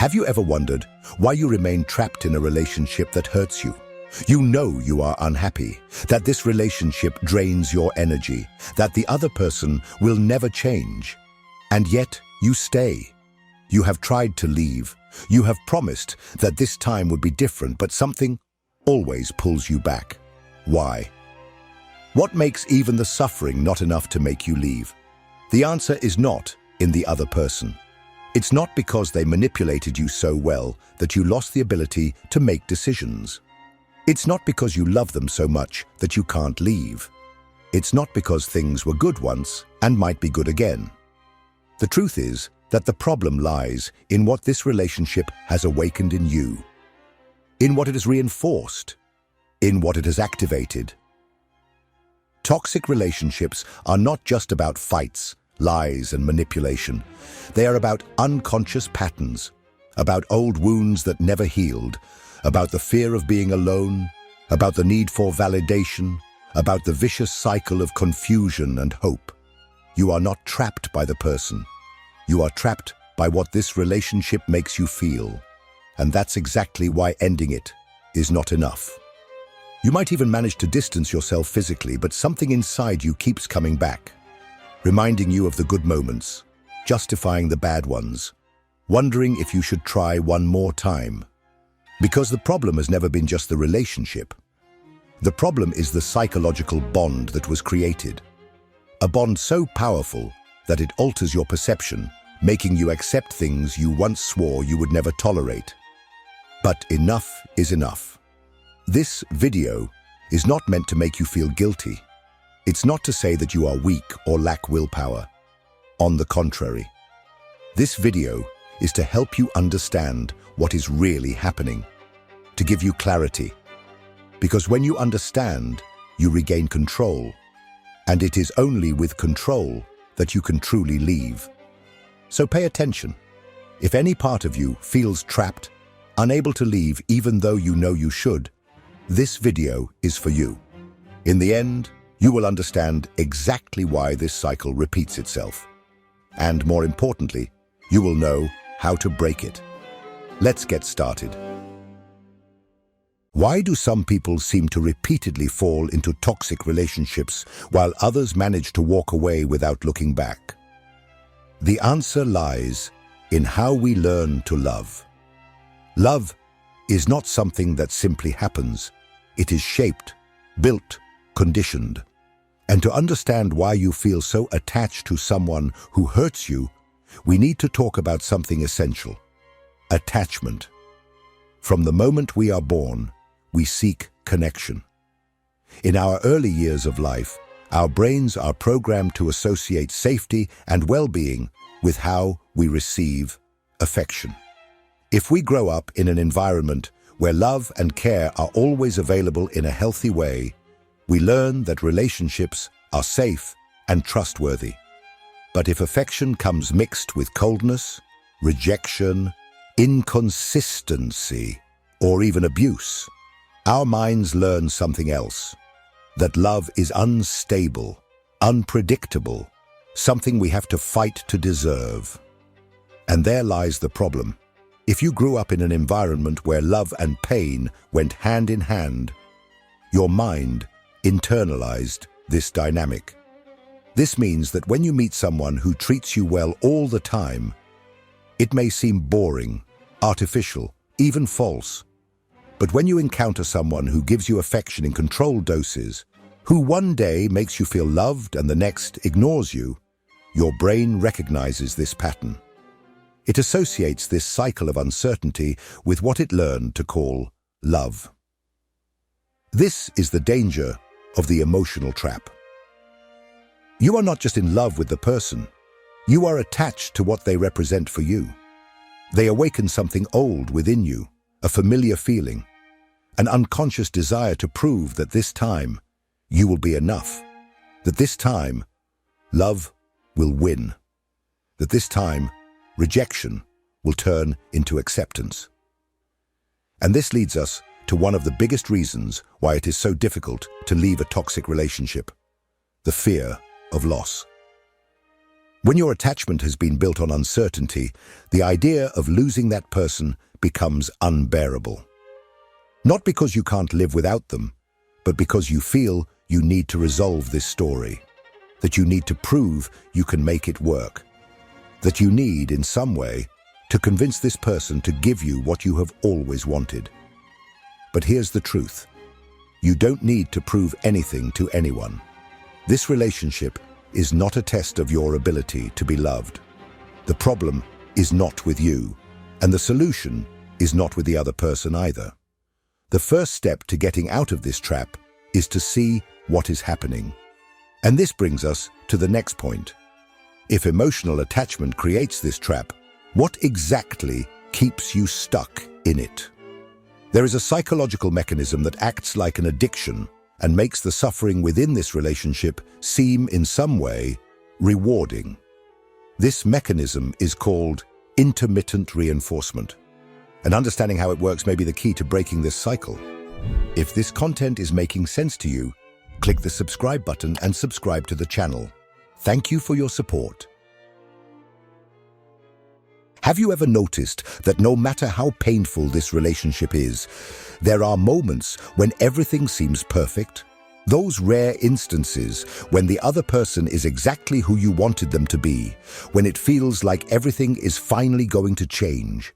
Have you ever wondered why you remain trapped in a relationship that hurts you? You know you are unhappy, that this relationship drains your energy, that the other person will never change. And yet, you stay. You have tried to leave. You have promised that this time would be different, but something always pulls you back. Why? What makes even the suffering not enough to make you leave? The answer is not in the other person. It's not because they manipulated you so well that you lost the ability to make decisions. It's not because you love them so much that you can't leave. It's not because things were good once and might be good again. The truth is that the problem lies in what this relationship has awakened in you, in what it has reinforced, in what it has activated. Toxic relationships are not just about fights, lies, and manipulation. They are about unconscious patterns, about old wounds that never healed, about the fear of being alone, about the need for validation, about the vicious cycle of confusion and hope. You are not trapped by the person. You are trapped by what this relationship makes you feel. And that's exactly why ending it is not enough. You might even manage to distance yourself physically, but something inside you keeps coming back, reminding you of the good moments, justifying the bad ones, wondering if you should try one more time. Because the problem has never been just the relationship. The problem is the psychological bond that was created. A bond so powerful that it alters your perception, making you accept things you once swore you would never tolerate. But enough is enough. This video is not meant to make you feel guilty. It's not to say that you are weak or lack willpower. On the contrary, this video is to help you understand what is really happening, to give you clarity. Because when you understand, you regain control, and it is only with control that you can truly leave. So pay attention. If any part of you feels trapped, unable to leave even though you know you should, this video is for you. In the end, you will understand exactly why this cycle repeats itself. And more importantly, you will know how to break it. Let's get started. Why do some people seem to repeatedly fall into toxic relationships while others manage to walk away without looking back? The answer lies in how we learn to love. Love is not something that simply happens. It is shaped, built, conditioned. And to understand why you feel so attached to someone who hurts you, we need to talk about something essential: attachment. From the moment we are born, we seek connection. In our early years of life, our brains are programmed to associate safety and well-being with how we receive affection. If we grow up in an environment where love and care are always available in a healthy way, we learn that relationships are safe and trustworthy. But if affection comes mixed with coldness, rejection, inconsistency, or even abuse, our minds learn something else: that love is unstable, unpredictable, something we have to fight to deserve. And there lies the problem. If you grew up in an environment where love and pain went hand in hand, your mind internalized this dynamic. This means that when you meet someone who treats you well all the time, it may seem boring, artificial, even false. But when you encounter someone who gives you affection in controlled doses, who one day makes you feel loved and the next ignores you, your brain recognizes this pattern. It associates this cycle of uncertainty with what it learned to call love. This is the danger of the emotional trap. You are not just in love with the person, you are attached to what they represent for you. They awaken something old within you, a familiar feeling, an unconscious desire to prove that this time you will be enough, that this time love will win, that this time rejection will turn into acceptance. And this leads us to one of the biggest reasons why it is so difficult to leave a toxic relationship: the fear of loss. When your attachment has been built on uncertainty, the idea of losing that person becomes unbearable. Not because you can't live without them, but because you feel you need to resolve this story, that you need to prove you can make it work, that you need, in some way, to convince this person to give you what you have always wanted. But here's the truth. You don't need to prove anything to anyone. This relationship is not a test of your ability to be loved. The problem is not with you, and the solution is not with the other person either. The first step to getting out of this trap is to see what is happening. And this brings us to the next point. If emotional attachment creates this trap, what exactly keeps you stuck in it? There is a psychological mechanism that acts like an addiction and makes the suffering within this relationship seem in some way rewarding. This mechanism is called intermittent reinforcement, and understanding how it works may be the key to breaking this cycle. If this content is making sense to you, click the subscribe button and subscribe to the channel. Thank you for your support. Have you ever noticed that no matter how painful this relationship is, there are moments when everything seems perfect? Those rare instances when the other person is exactly who you wanted them to be, when it feels like everything is finally going to change.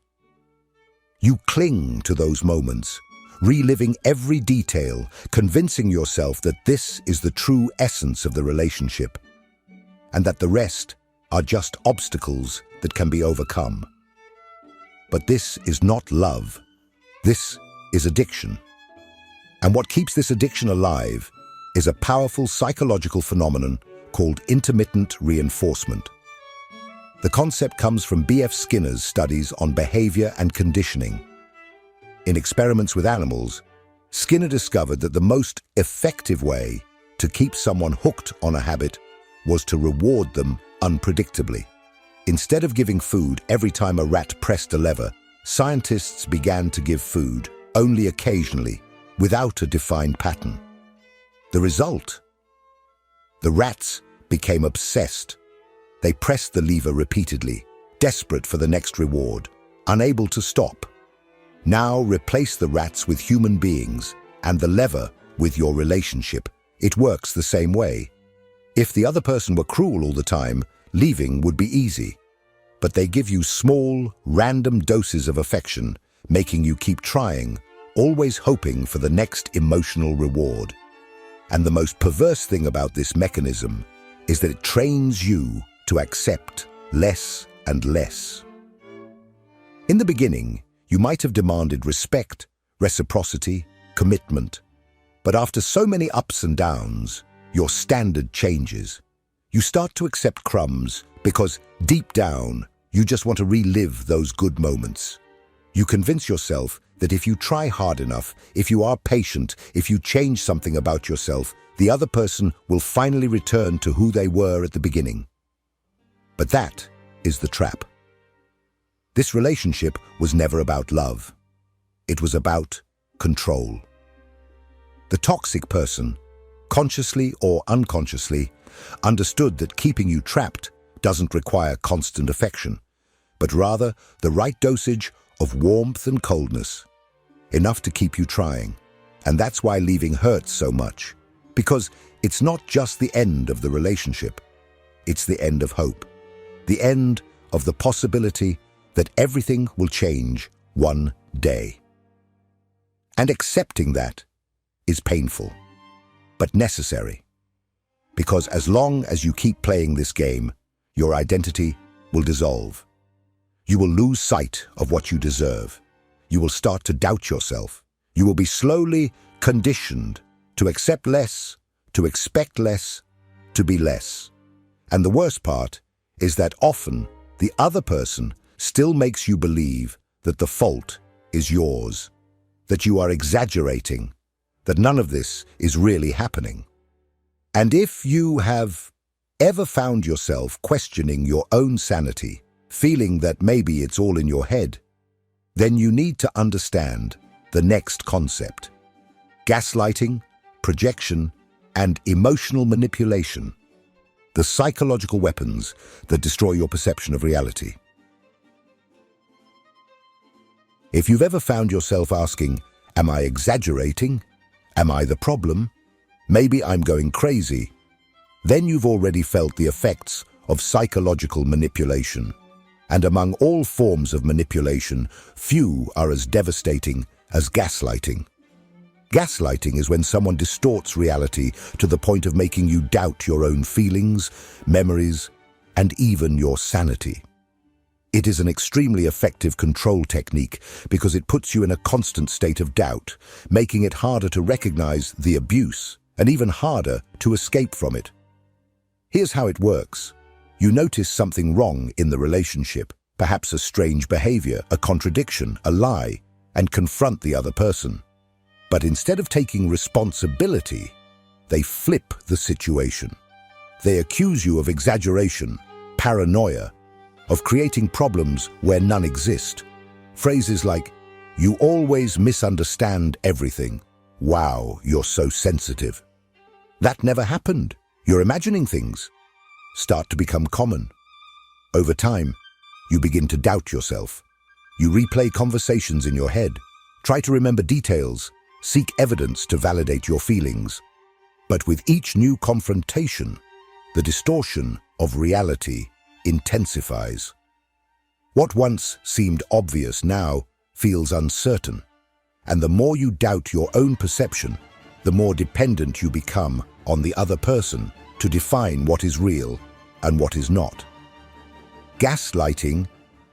You cling to those moments, reliving every detail, convincing yourself that this is the true essence of the relationship, and that the rest are just obstacles that can be overcome. But this is not love. This is addiction. And what keeps this addiction alive is a powerful psychological phenomenon called intermittent reinforcement. The concept comes from B.F. Skinner's studies on behavior and conditioning. In experiments with animals, Skinner discovered that the most effective way to keep someone hooked on a habit was to reward them unpredictably. Instead of giving food every time a rat pressed a lever, scientists began to give food only occasionally, without a defined pattern. The result? The rats became obsessed. They pressed the lever repeatedly, desperate for the next reward, unable to stop. Now replace the rats with human beings and the lever with your relationship. It works the same way. If the other person were cruel all the time, leaving would be easy. But they give you small, random doses of affection, making you keep trying, always hoping for the next emotional reward. And the most perverse thing about this mechanism is that it trains you to accept less and less. In the beginning, you might have demanded respect, reciprocity, commitment. But after so many ups and downs, your standard changes. You start to accept crumbs because deep down, you just want to relive those good moments. You convince yourself that if you try hard enough, if you are patient, if you change something about yourself, the other person will finally return to who they were at the beginning. But that is the trap. This relationship was never about love. It was about control. The toxic person, consciously or unconsciously, understood that keeping you trapped doesn't require constant affection, but rather the right dosage of warmth and coldness, enough to keep you trying. And that's why leaving hurts so much, because it's not just the end of the relationship, it's the end of hope, the end of the possibility that everything will change one day. And accepting that is painful, but necessary. Because as long as you keep playing this game, your identity will dissolve. You will lose sight of what you deserve. You will start to doubt yourself. You will be slowly conditioned to accept less, to expect less, to be less. And the worst part is that often the other person still makes you believe that the fault is yours, that you are exaggerating, that none of this is really happening. And if you have ever found yourself questioning your own sanity, feeling that maybe it's all in your head, then you need to understand the next concept: gaslighting, projection, and emotional manipulation. the psychological weapons that destroy your perception of reality. If you've ever found yourself asking, "Am I exaggerating? Am I the problem? Maybe I'm going crazy?" then you've already felt the effects of psychological manipulation. And among all forms of manipulation, few are as devastating as gaslighting. Gaslighting is when someone distorts reality to the point of making you doubt your own feelings, memories, and even your sanity. It is an extremely effective control technique because it puts you in a constant state of doubt, making it harder to recognize the abuse and even harder to escape from it. Here's how it works. You notice something wrong in the relationship, perhaps a strange behavior, a contradiction, a lie, and confront the other person. But instead of taking responsibility, they flip the situation. They accuse you of exaggeration, paranoia, of creating problems where none exist. Phrases like, "You always misunderstand everything. Wow, you're so sensitive. That never happened. You're imagining things," start to become common. Over time, you begin to doubt yourself. You replay conversations in your head, try to remember details, seek evidence to validate your feelings. But with each new confrontation, the distortion of reality intensifies. What once seemed obvious now feels uncertain. And the more you doubt your own perception, the more dependent you become on the other person to define what is real and what is not. Gaslighting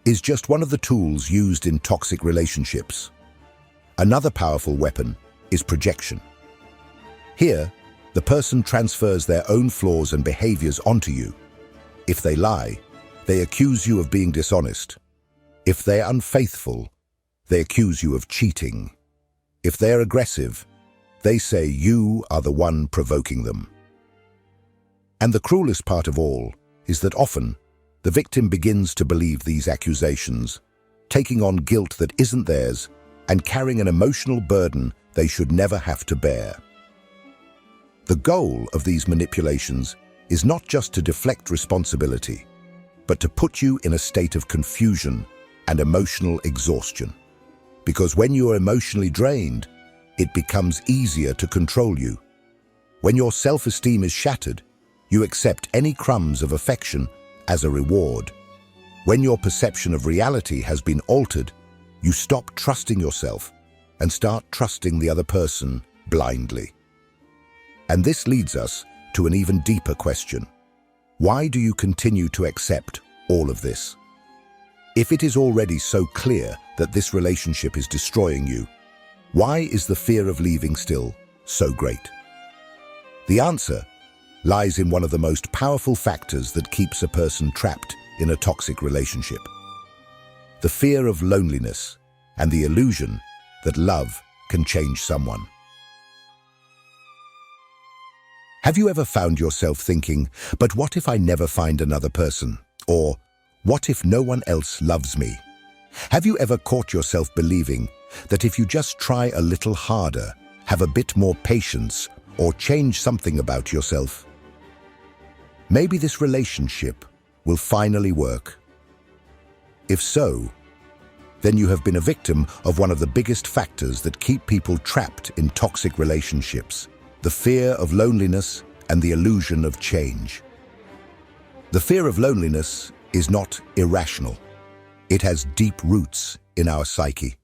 is just one of the tools used in toxic relationships. Another powerful weapon is projection. Here, the person transfers their own flaws and behaviors onto you. If they lie, they accuse you of being dishonest. If they're unfaithful, they accuse you of cheating. If they're aggressive, they say you are the one provoking them. And the cruelest part of all is that often the victim begins to believe these accusations, taking on guilt that isn't theirs and carrying an emotional burden they should never have to bear. The goal of these manipulations is not just to deflect responsibility, but to put you in a state of confusion and emotional exhaustion. Because when you are emotionally drained, it becomes easier to control you. When your self-esteem is shattered, you accept any crumbs of affection as a reward. When your perception of reality has been altered, you stop trusting yourself and start trusting the other person blindly. And this leads us to an even deeper question. Why do you continue to accept all of this? If it is already so clear that this relationship is destroying you, why is the fear of leaving still so great? The answer lies in one of the most powerful factors that keeps a person trapped in a toxic relationship. The fear of loneliness and the illusion that love can change someone. Have you ever found yourself thinking, "But what if I never find another person?" Or, "What if no one else loves me?" Have you ever caught yourself believing that if you just try a little harder, have a bit more patience, or change something about yourself, maybe this relationship will finally work? If so, then you have been a victim of one of the biggest factors that keep people trapped in toxic relationships: the fear of loneliness and the illusion of change. The fear of loneliness is not irrational. It has deep roots in our psyche.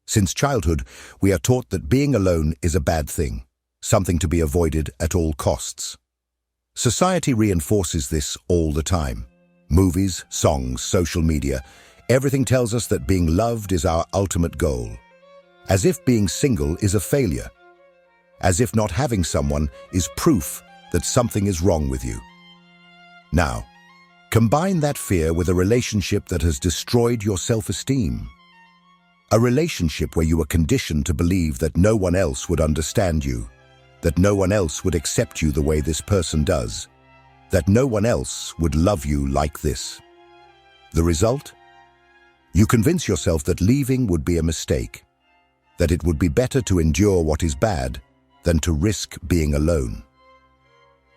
Since childhood, we are taught that being alone is a bad thing, something to be avoided at all costs. Society reinforces this all the time. Movies, songs, social media, everything tells us that being loved is our ultimate goal. As if being single is a failure. As if not having someone is proof that something is wrong with you. Now, combine that fear with a relationship that has destroyed your self-esteem. A relationship where you are conditioned to believe that no one else would understand you, that no one else would accept you the way this person does, that no one else would love you like this. The result? You convince yourself that leaving would be a mistake, that it would be better to endure what is bad than to risk being alone.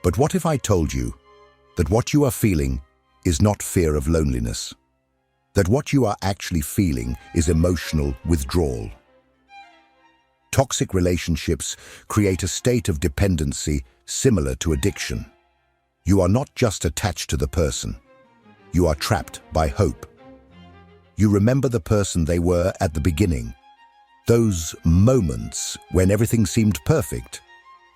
But what if I told you that what you are feeling is not fear of loneliness, that what you are actually feeling is emotional withdrawal. Toxic relationships create a state of dependency similar to addiction. You are not just attached to the person. You are trapped by hope. You remember the person they were at the beginning, those moments when everything seemed perfect,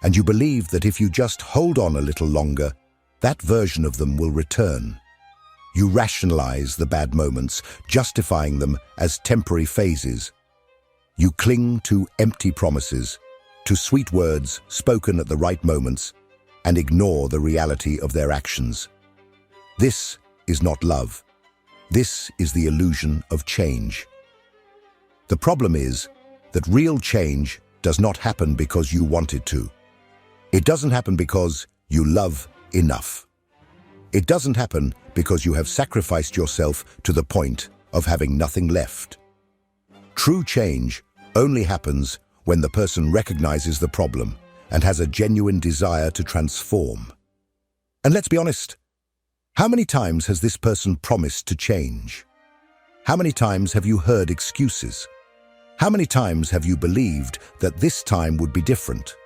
and you believe that if you just hold on a little longer, that version of them will return. You rationalize the bad moments, justifying them as temporary phases. You cling to empty promises, to sweet words spoken at the right moments, and ignore the reality of their actions. This is not love. This is the illusion of change. The problem is that real change does not happen because you want it to. It doesn't happen because you love enough. It doesn't happen because you have sacrificed yourself to the point of having nothing left. True change only happens when the person recognizes the problem and has a genuine desire to transform. And let's be honest, how many times has this person promised to change? How many times have you heard excuses? How many times have you believed that this time would be different?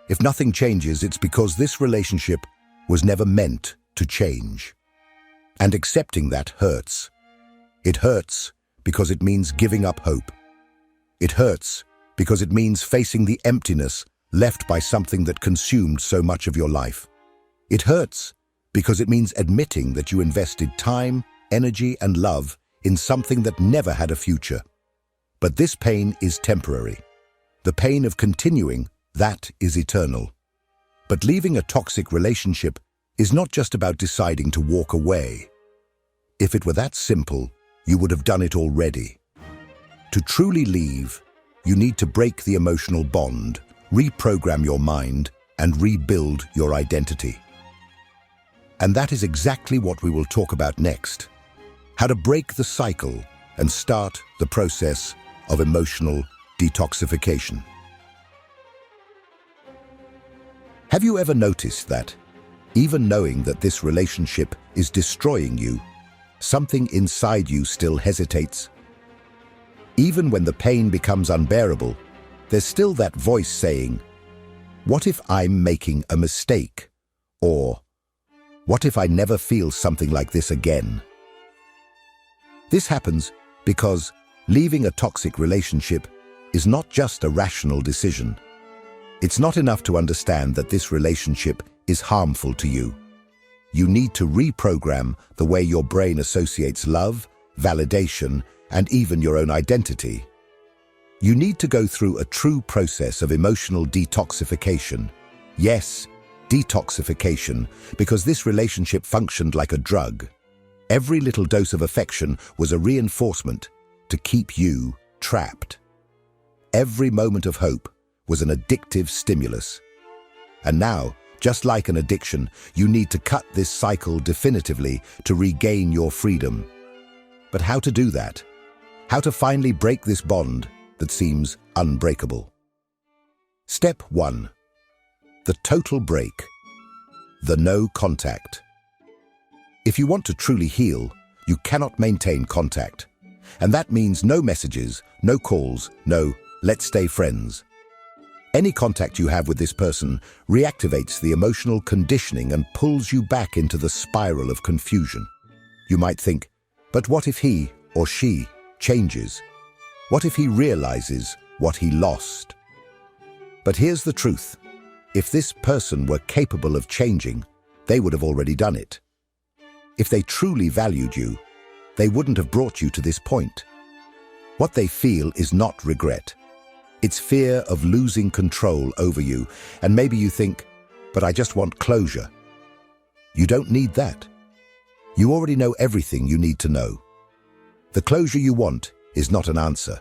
If nothing changes, it's because this relationship was never meant to change. And accepting that hurts. It hurts because it means giving up hope. It hurts because it means facing the emptiness left by something that consumed so much of your life. It hurts because it means admitting that you invested time, energy, and love in something that never had a future. But this pain is temporary. The pain of continuing, that is eternal. But leaving a toxic relationship is not just about deciding to walk away. If it were that simple, you would have done it already. To truly leave, you need to break the emotional bond, reprogram your mind, and rebuild your identity. And that is exactly what we will talk about next. How to break the cycle and start the process of emotional detoxification. Have you ever noticed that, even knowing that this relationship is destroying you, something inside you still hesitates? Even when the pain becomes unbearable, there's still that voice saying, "What if I'm making a mistake?" Or, "What if I never feel something like this again?" This happens because leaving a toxic relationship is not just a rational decision. It's not enough to understand that this relationship is harmful to you. You need to reprogram the way your brain associates love, validation, and even your own identity. You need to go through a true process of emotional detoxification. Yes, detoxification, because this relationship functioned like a drug. Every little dose of affection was a reinforcement to keep you trapped. Every moment of hope was an addictive stimulus. And now, just like an addiction, you need to cut this cycle definitively to regain your freedom. But how to do that? How to finally break this bond that seems unbreakable? Step 1. The total break. The no contact. If you want to truly heal, you cannot maintain contact. And that means no messages, no calls, no "let's stay friends." Any contact you have with this person reactivates the emotional conditioning and pulls you back into the spiral of confusion. You might think, but what if he or she changes? What if he realizes what he lost? But here's the truth. If this person were capable of changing, they would have already done it. If they truly valued you, they wouldn't have brought you to this point. What they feel is not regret. It's fear of losing control over you, and maybe you think, but I just want closure. You don't need that. You already know everything you need to know. The closure you want is not an answer.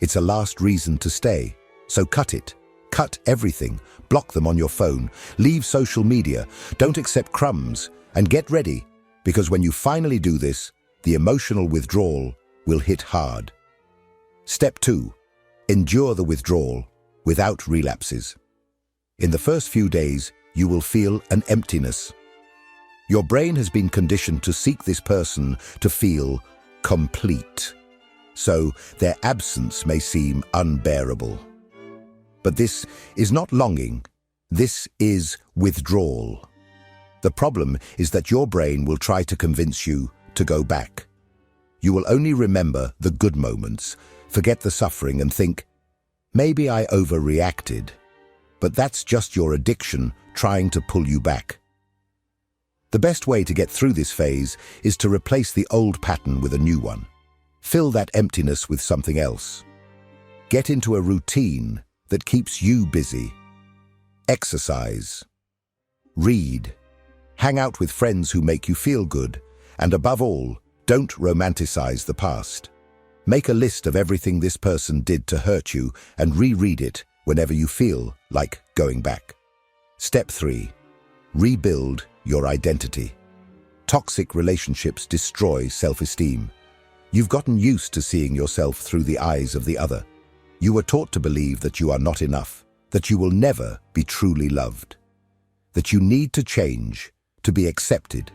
It's a last reason to stay. So cut it. Cut everything. Block them on your phone. Leave social media. Don't accept crumbs. And get ready, because when you finally do this, the emotional withdrawal will hit hard. Step 2. Endure the withdrawal without relapses. In the first few days, you will feel an emptiness. Your brain has been conditioned to seek this person to feel complete, so their absence may seem unbearable. But this is not longing, this is withdrawal. The problem is that your brain will try to convince you to go back. You will only remember the good moments, forget the suffering and think, maybe I overreacted. But that's just your addiction trying to pull you back. The best way to get through this phase is to replace the old pattern with a new one. Fill that emptiness with something else. Get into a routine that keeps you busy. Exercise. Read. Hang out with friends who make you feel good. And above all, don't romanticize the past. Make a list of everything this person did to hurt you and reread it whenever you feel like going back. Step 3. Rebuild your identity. Toxic relationships destroy self-esteem. You've gotten used to seeing yourself through the eyes of the other. You were taught to believe that you are not enough, that you will never be truly loved, that you need to change to be accepted.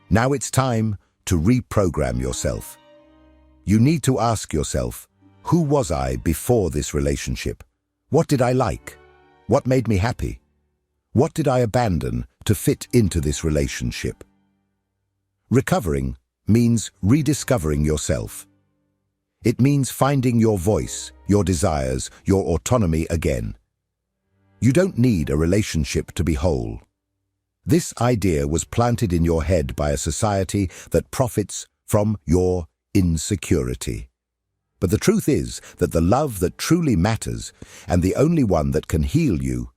Now it's time to reprogram yourself. You need to ask yourself, who was I before this relationship? What did I like? What made me happy? What did I abandon to fit into this relationship? Recovering means rediscovering yourself. It means finding your voice, your desires, your autonomy again. You don't need a relationship to be whole. This idea was planted in your head by a society that profits from your insecurity. But the truth is that the love that truly matters, and the only one that can heal you,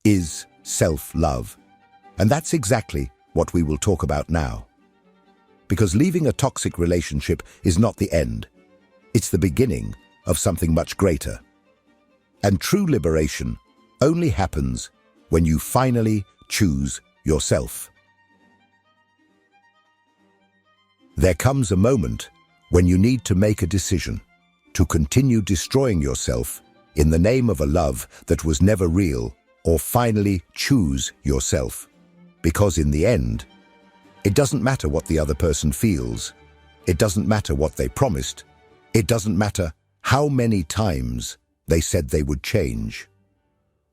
is self-love. And that's exactly what we will talk about now. Because leaving a toxic relationship is not the end. It's the beginning of something much greater. And true liberation only happens when you finally choose yourself. There comes a moment when you need to make a decision to continue destroying yourself in the name of a love that was never real, or finally choose yourself. Because in the end, it doesn't matter what the other person feels. It doesn't matter what they promised. It doesn't matter how many times they said they would change.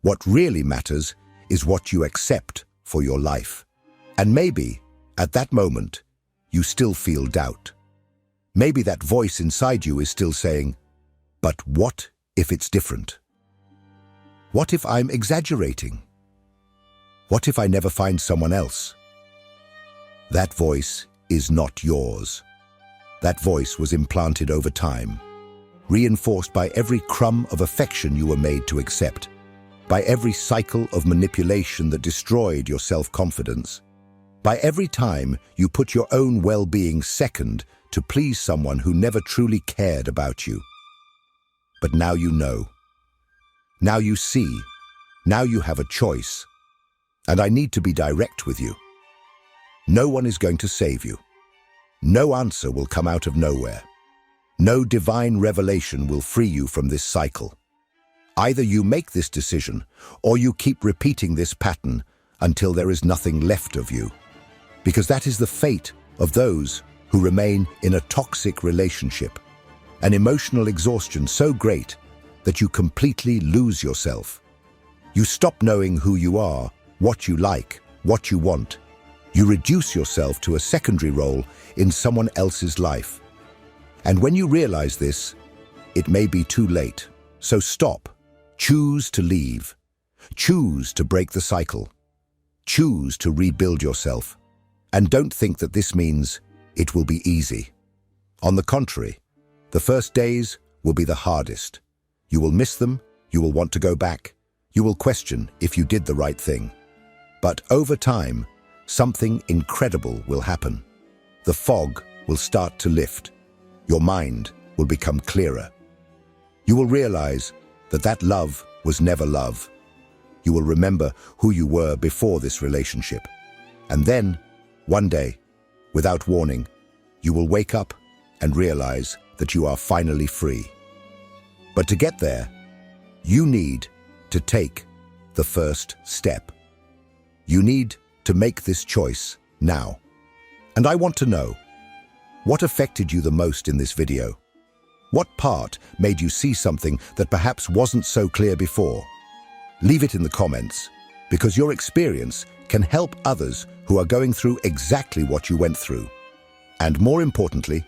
What really matters is what you accept for your life. And maybe, at that moment, you still feel doubt. Maybe that voice inside you is still saying, but what if it's different? What if I'm exaggerating? What if I never find someone else? That voice is not yours. That voice was implanted over time, reinforced by every crumb of affection you were made to accept, by every cycle of manipulation that destroyed your self-confidence, by every time you put your own well-being second to please someone who never truly cared about you. But now you know. Now you see. Now you have a choice. And I need to be direct with you. No one is going to save you. No answer will come out of nowhere. No divine revelation will free you from this cycle. Either you make this decision, or you keep repeating this pattern until there is nothing left of you. Because that is the fate of those who remain in a toxic relationship, an emotional exhaustion so great that you completely lose yourself. You stop knowing who you are, what you like, what you want. You reduce yourself to a secondary role in someone else's life. And when you realize this, it may be too late. So stop. Choose to leave. Choose to break the cycle. Choose to rebuild yourself. And don't think that this means it will be easy. On the contrary, the first days will be the hardest. You will miss them, you will want to go back, you will question if you did the right thing. But over time, something incredible will happen. The fog will start to lift. Your mind will become clearer. You will realize that that love was never love. You will remember who you were before this relationship. And then, one day, without warning, you will wake up and realize that you are finally free. But to get there, you need to take the first step. You need to make this choice now. And I want to know, what affected you the most in this video? What part made you see something that perhaps wasn't so clear before? Leave it in the comments, because your experience can help others who are going through exactly what you went through. And more importantly,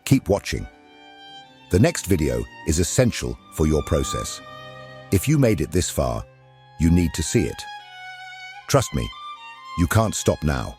keep watching. The next video is essential for your process. If you made it this far, you need to see it. Trust me, you can't stop now.